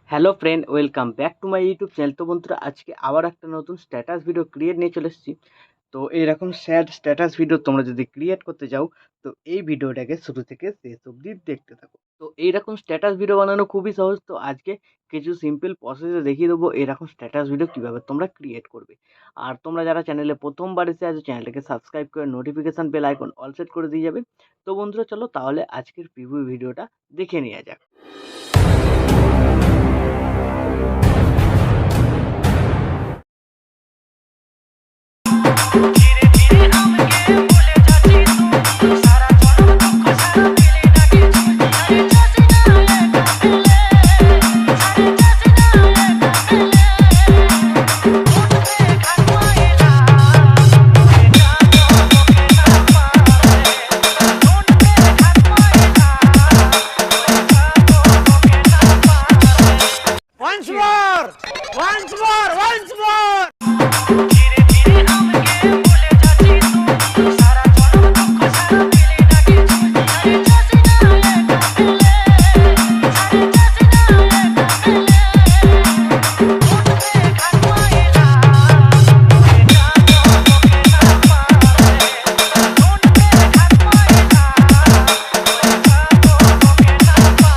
Hello friend, welcome back to my YouTube channel. তো বন্ধুরা, আজকে আবার একটা নতুন স্ট্যাটাস ভিডিও ক্রিয়েট নিয়ে চলে এসেছি। তো এইরকম স্যাড স্ট্যাটাস ভিডিও তোমরা যদি ক্রিয়েট করতে চাও, তো এই ভিডিওটাকে শুরু থেকে শেষ অবধি দেখতে থাকো। তো এইরকম স্ট্যাটাস ভিডিও বানানো খুবই সহজ। তো আজকে কিছু সিম্পল প্রসেসে দেখিয়ে দেবো এরকম স্ট্যাটাস ভিডিও কীভাবে তোমরা ক্রিয়েট করবে। আর তোমরা যারা চ্যানেলে প্রথমবার এসে আছো, চ্যানেলটাকে সাবস্ক্রাইব করে notification bell icon all set করে দিয়ে যাবে। তো বন্ধুরা, চলো তাহলে আজকের প্রিভিউ ভিডিওটা দেখে নেওয়া যাক। धीरे धीरे हमके भूले जाचिस तू सारा जन्म दुख सारा मिले लगे छुई सारे जैसे ना ये once more धीरे धीरे हमके भूले जाचिस तू सारा जन्म दुख सारा मिले लगे छुई जैसे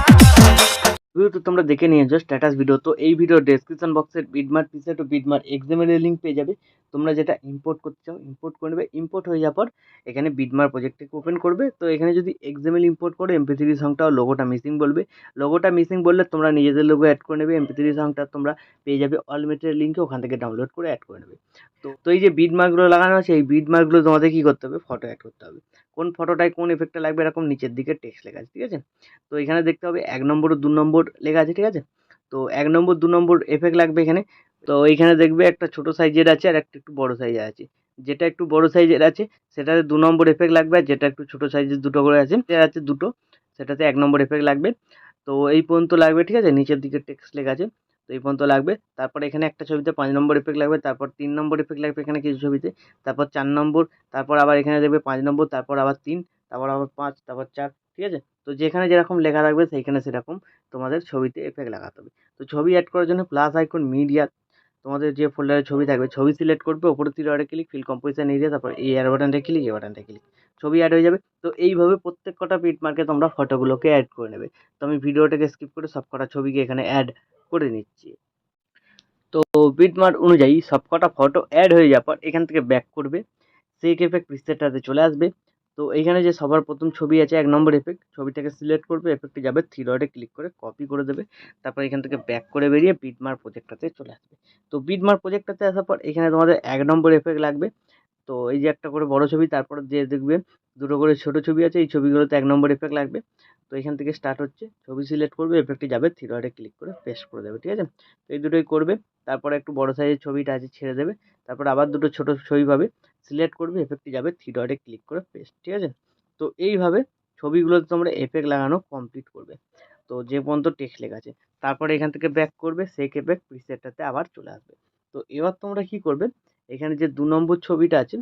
ना ভিডিও তো তোমরা দেখে নিয়েছো স্ট্যাটাস ভিডিও। তো এই ভিডিও ডেসক্রিপশন বক্সের বিটমার্ক পিসেট ও বিটমার্ক এক্সামের লিঙ্ক পেয়ে যাবে। তোমরা যেটা ইম্পোর্ট করতে চাও ইম্পোর্ট করে নেবে। ইম্পোর্ট হয়ে যাওয়ার পর এখানে বিটমার্ক প্রজেক্টটাকে ওপেন করবে। তো এখানে যদি এক্সামেল ইম্পোর্ট করে এমপি3 সংটা লোগোটা মিসিং বলবে। লোগোটা মিসিং বললে তোমরা নিজেদের লোগো অ্যাড করে নেবে। এমপি3 সংটা তোমরা পেয়ে যাবে অল মেটেরিয়াল লিঙ্কে, ওখান থেকে ডাউনলোড করে অ্যাড করে নেবে। তো এই যে বিটমার্কগুলো লাগানো আছে, এই বিটমার্কগুলো তোমাদের কী করতে হবে, ফটো অ্যাড করতে হবে। কোন ফটোটায় কোন এফেক্টটা লাগবে এরকম নিচের দিকে টেক্সট লেখা আছে, ঠিক আছে। তো এখানে দেখতে হবে 1 নম্বর ও 2 নম্বর লেখা আছে, ঠিক আছে। তো 1 নম্বর 2 নম্বর এফেক্ট লাগবে এখানে। তো এইখানে দেখবে একটা ছোট সাইজের আছে আর একটা একটু বড় সাইজের আছে। যেটা একটু বড় সাইজের আছে সেটাতে 2 নম্বর এফেক্ট লাগবে, আর যেটা একটু ছোট সাইজের দুটো করে আছে আছে দুটো, সেটাতে 1 নম্বর এফেক্ট লাগবে। তো এই পর্যন্ত লাগবে, ঠিক আছে। নিচের দিকে টেক্সট লেখা আছে, তো এই পর্যন্ত লাগবে। তারপর এখানে একটা ছবিতে 5 নম্বর এফেক্ট লাগবে, তারপর 3 নম্বর এফেক্ট লাগবে এখানে কিছু ছবিতে, তারপর 4 নম্বর, তারপর আবার এখানে দেখবে 5 নম্বর, তারপর আবার 3, তারপর আবার 5, তারপর 4, ঠিক আছে। তো যেখানে যেরকম লেখা থাকবে সেইখানে সেরকম তোমাদের ছবিতে এফেক্ট লাগাতে হবে। তো ছবি অ্যাড করার জন্য প্লাস আইকন মিডিয়া, তোমাদের যে ফোল্ডারে ছবি থাকবে ছবি সিলেক্ট করবে, ওপরে 3 ডটে ক্লিক, ফিল কম্পোজিশন এরিয়া, তারপর এই এর বাটনটা ক্লিক, এই বাটনটা ক্লিক, ছবি অ্যাড হয়ে যাবে। তো এইভাবে প্রত্যেক কটা বিটমার্কে তোমরা ফটোগুলোকে অ্যাড করে নেবে। তো আমি ভিডিওটাকে স্কিপ করে সব কটা ছবিকে এখানে অ্যাড করে নিচ্ছি। তো বিটমার্ক অনুযায়ী সব কটা ফটো অ্যাড হয়ে যাওয়ার পর এখান থেকে ব্যাক করবে, সেই এফেক্ট প্রিসেটটাতে চলে আসবে। তো এইখানে যে সবার প্রথম ছবি আছে 1 নম্বর এফেক্ট, ছবিটাকে সিলেক্ট করবে, এফেক্টে যাবে, 3 ডটে ক্লিক করে কপি করে দেবে। তারপর এখান থেকে ব্যাক করে বেরিয়ে বিটমার্ক প্রজেক্টটাতে চলে আসবে। তো বিটমার্ক প্রজেক্টটাতে আসার পর এখানে তোমাদের 1 নম্বর এফেক্ট লাগবে। তো এই যে একটা করে বড় ছবি, তারপর যে দেখবে দুটো করে ছোট ছবি আছে, এই ছবিগুলোতে 1 নম্বর এফেক্ট লাগবে। তো এখান থেকে স্টার্ট হচ্ছে, ছবি সিলেক্ট করবে, এফেক্টে যাবে, 3 ডটে ক্লিক করে পেস্ট করে দেবে, ঠিক আছে। তো এই দুটোই করবে। তারপরে একটু বড় সাইজের ছবিটা আছে ছেড়ে দেবে, তারপর আবার দুটো ছোট ছবি পাবে, সিলেক্ট করবে, এফেক্টে যাবে, 3 ডটে ক্লিক করে পেস্ট, ঠিক আছে। তো এইভাবে ছবিগুলোতে তোমরা এফেক্ট লাগানো কমপ্লিট করবে। তো যে পর্যন্ত টেক্সট লেখা আছে, তারপরে এখান থেকে ব্যাক করবে, সেক এফেক্ট প্রিসেটটাতে আবার চলে আসবে। তো এবার তোমরা কি করবে, এখানে যে 2 নম্বর ছবিটা আছে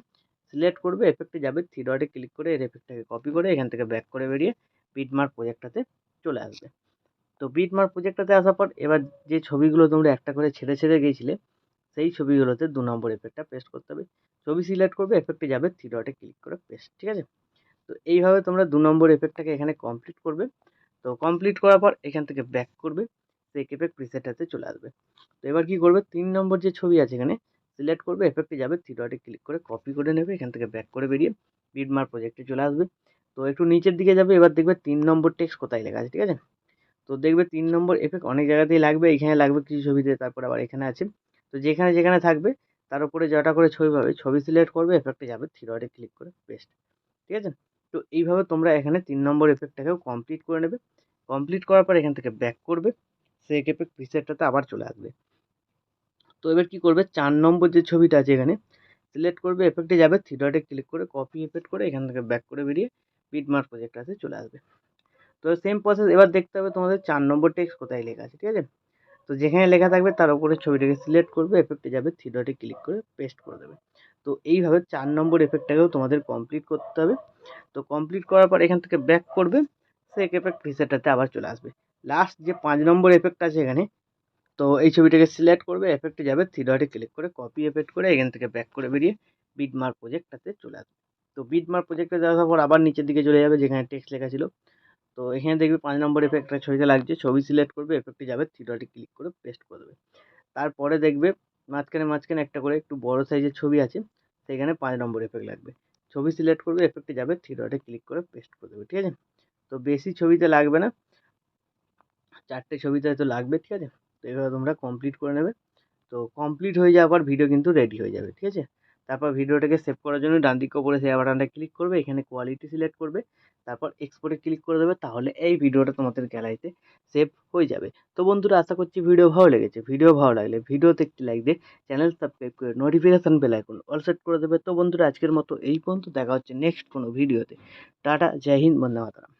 সিলেক্ট করবে, এফেক্টে যাবে, 3 ডটে ক্লিক করে এর এফেক্টটাকে কপি করে এখান থেকে ব্যাক করে বেরিয়ে বিটমার্ক প্রজেক্টটাতে চলে আসবে। তো বিটমার্ক প্রজেক্টটাতে আসার পর এবার যে ছবিগুলো তোমরা একটা করে ছেড়ে ছেড়ে গিয়েছিলে সেই ছবিগুলোতে 2 নম্বর এফেক্টটা পেস্ট করতে হবে। ছবি সিলেক্ট করবে, এফেক্টে যাবে, 3 ডটে ক্লিক করে পেস্ট, ঠিক আছে। তো এইভাবে তোমরা 2 নম্বর এফেক্টটাকে এখানে কমপ্লিট করবে। তো কমপ্লিট করার পর এখান থেকে ব্যাক করবে, সেক এফেক্ট প্রিসেটটাতে চলে আসবে। তো এবার কি করবে, 3 নম্বর যে ছবি আছে এখানে সিলেক্ট করবে, এফেক্টে যাবে, 3 ডটে ক্লিক করে কপি করে নেবে, এখান থেকে ব্যাক করে বেরিয়ে বিটমার্ক প্রজেক্টে চলে আসবে। তো একটু নিচের দিকে যাবে, এবার দেখবে 3 নম্বর টেক্সট কোথায় লেখা আছে, ঠিক আছে। তো দেখবে 3 নম্বর এফেক্ট অনেক জায়গাতেই লাগবে, এখানে লাগবে কিছু ছবিতে, তারপর আবার এখানে আছে। তো যেখানে যেখানে থাকবে তার উপরে যটা করে ছবি পাবে ছবি সিলেক্ট করবে, এফেক্টে যাবে, 3 ডটে ক্লিক করে পেস্ট, ঠিক আছে। তো এইভাবে তোমরা এখানে 3 নম্বর এফেক্টটাকেও কমপ্লিট করে নেবে। কমপ্লিট করার পর এখান থেকে ব্যাক করবে, সেক এফেক্ট প্রিসেটটাতে আবার চলে আসবে। তো এবার কি করবে, 4 নম্বর যে ছবিটা আছে এখানে সিলেক্ট করবে, এফেক্টে যাবে, 3 ডটে ক্লিক করে কপি এফেক্ট করে এখান থেকে ব্যাক করে বেরিয়ে বিটমার্ক প্রজেক্টটাতে চলে আসবে। তো সেম প্রসেস, এবার দেখতে হবে তোমাদের 4 নম্বর টেক্সট কোথায় লেখা আছে, ঠিক আছে। তো যেখানে লেখা থাকবে তার উপরে ছবিটাকে সিলেক্ট করবে, এফেক্টে যাবে, 3 ডটে ক্লিক করে পেস্ট করে দেবে। তো এইভাবে 4 নম্বর এফেক্টটাকেও তোমাদের কমপ্লিট করতে হবে। তো কমপ্লিট করার পর এখান থেকে ব্যাক করবে, সেক এফেক্ট প্রিসেটটাতে আবার চলে আসবে। লাস্ট যে 5 নম্বর এফেক্ট আছে এখানে তো এই ছবিটাকে সিলেক্ট করবে, এফেক্টে যাবে, থ্রি ডটে ক্লিক করে কপি এফেক্ট করে এখান থেকে ব্যাক করে বেরিয়ে বিটমার্ক প্রজেক্টটাতে চলে আসবে। তো বিটমার্ক প্রজেক্টে যাওয়ার পর আবার নিচের দিকে চলে যাবে যেখানে টেক্সট লেখা ছিল। তো এখানে দেখবে 5 নম্বর এফেক্টটা ছবিতে লাগছে, ছবি সিলেক্ট করবে, এফেক্টে যাবে, থ্রি ডটে ক্লিক করে পেস্ট করে দেবে। তারপরে দেখবে মাঝখানে একটা করে একটু বড় সাইজের ছবি আছে, সেখানে 5 নম্বর এফেক্ট লাগবে। ছবি সিলেক্ট করবে, এফেক্টে যাবে, থ্রি ডটে ক্লিক করে পেস্ট করে দেবে। ঠিক আছে, তো বেশি ছবিতে লাগবে না, 4টে ছবিতে হয়তো লাগবে। ঠিক আছে, তো এভাবে তোমরা কমপ্লিট করে নেবে। তো কমপ্লিট হয়ে যাওয়ার পর ভিডিও কিন্তু রেডি হয়ে যাবে। ঠিক আছে, তারপর ভিডিওটাকে সেভ করার জন্য ডান দিকে উপরে সেভ বাটনটা ক্লিক করবে, এখানে কোয়ালিটি সিলেক্ট করবে, তারপর এক্সপোর্টে ক্লিক করে দেবে, তাহলে এই ভিডিওটা তোমাদের গ্যালারিতে সেভ হয়ে যাবে। তো বন্ধুরা, আশা করছি ভিডিও ভালো লেগেছে। ভিডিও ভালো লাগলে ভিডিওতে একটি লাইক দিয়ে চ্যানেল সাবস্ক্রাইব করে notification bell icon all set করে দেবে। তো বন্ধুরা, আজকের মতো এই পর্যন্ত, দেখা হচ্ছে নেক্সট কোনো ভিডিওতে। টাটা, জয় হিন্দ, বন্দে মাতরম।